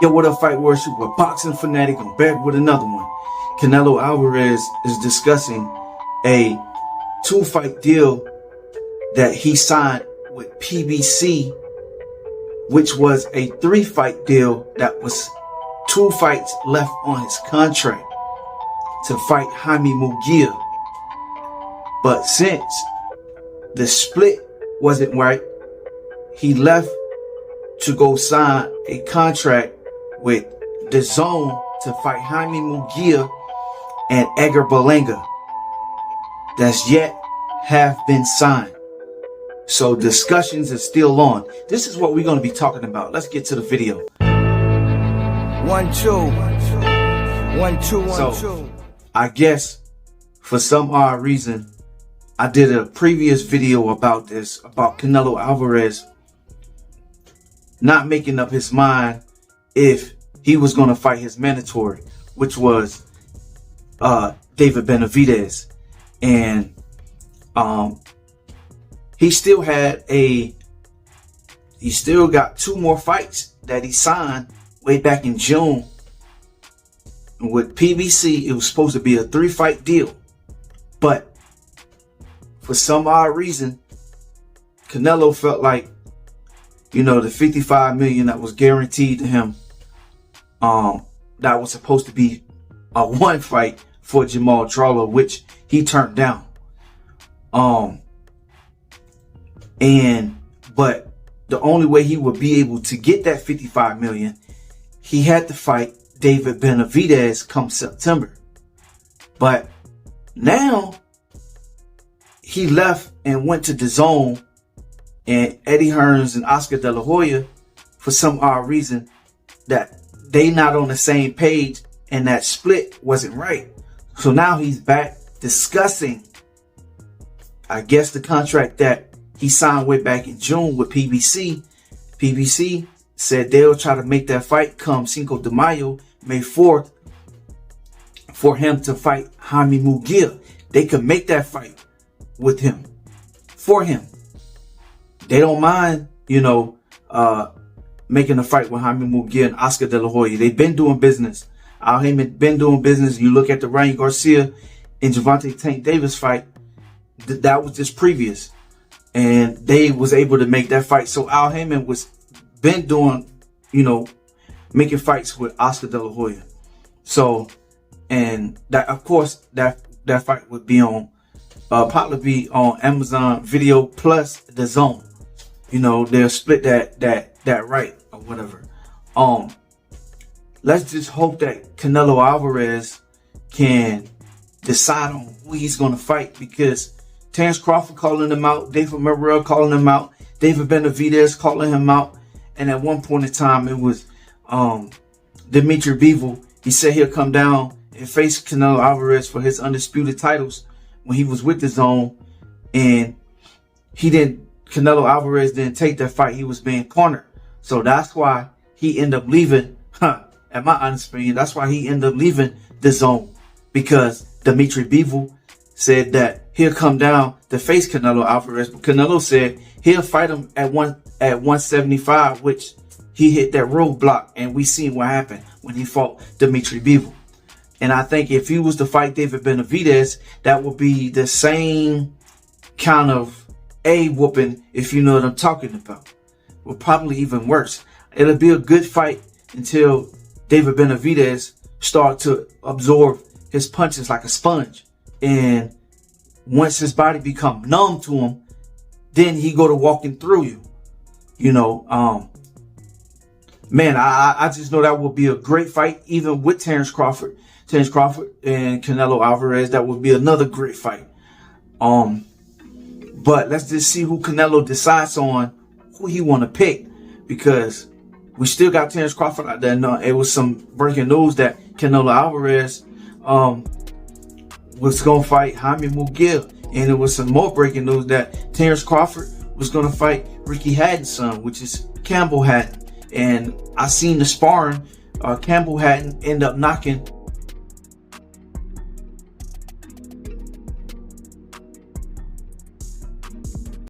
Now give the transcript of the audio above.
Yo, what up, Fight Worship? We're Boxing Fanatic. I'm back with another one. Canelo Alvarez is discussing a 2-fight deal that he signed with PBC, which was a 3-fight deal that was 2 fights left on his contract to fight Jaime Munguia. But since the split wasn't right, he left to go sign a contract with the Zone to fight Jaime Munguia and Edgar Berlanga. That's yet have been signed. So discussions are still on. This is what we're going to be talking about. Let's get to the video. 1 2 1 2 1 2. So, I guess for some odd reason, I did a previous video about this, about Canelo Alvarez not making up his mind if he was going to fight his mandatory, which was David Benavidez. And he still got 2 more fights that he signed way back in June with PBC. It was supposed to be a 3-fight deal, but for some odd reason, Canelo felt like, the $55 million that was guaranteed to him, that was supposed to be a 1 fight for Jamal Charlo, which he turned down. But the only way he would be able to get that $55 million, he had to fight David Benavidez come September. But now he left and went to the Zone, and Eddie Hearns and Oscar De La Hoya, for some odd reason, that they not on the same page and that split wasn't right. So now he's back discussing, I guess, the contract that he signed way back in June with PBC. PBC said they'll try to make that fight come Cinco de Mayo, May 4th, for him to fight Jaime Munguia. They could make that fight with him, for him. They don't mind, making a fight with Jaime Munguia and Oscar De La Hoya. They've been doing business. Al Heyman been doing business. You look at the Ryan Garcia and Gervonta Tank Davis fight, that was just previous, and they was able to make that fight. So Al Heyman was been doing, making fights with Oscar De La Hoya. So, and that, of course, that fight would be on, probably be on Amazon Video plus the Zone. They'll split that right or whatever. Let's just hope that Canelo Alvarez can decide on who he's going to fight, because Terence Crawford calling him out, David Morrell calling him out, David Benavidez calling him out, and at one point in time it was Dimitri Bivol. He said he'll come down and face Canelo Alvarez for his undisputed titles when he was with the Zone, and Canelo Alvarez didn't take that fight. He was being cornered. So that's why he ended up leaving, at my honest opinion, that's why he ended up leaving the Zone, because Dimitri Bivol said that he'll come down to face Canelo Alvarez, but Canelo said he'll fight him at 175, which he hit that roadblock, and we seen what happened when he fought Dimitri Bivol. And I think if he was to fight David Benavidez, that would be the same kind of whooping, if you know what I'm talking about. Well, probably even worse. It'll be a good fight until David Benavidez start to absorb his punches like a sponge, and once his body become numb to him, then he go to walking through you. Man, I just know that would be a great fight, even with Terence Crawford and Canelo Alvarez. That would be another great fight. But let's just see who Canelo decides on, who he want to pick, because we still got Terence Crawford out there. No, it was some breaking news that Canelo Alvarez was going to fight Jaime Munguia, and it was some more breaking news that Terence Crawford was going to fight Ricky Hatton's son, which is Campbell Hatton. And I seen the sparring. Campbell Hatton end up knocking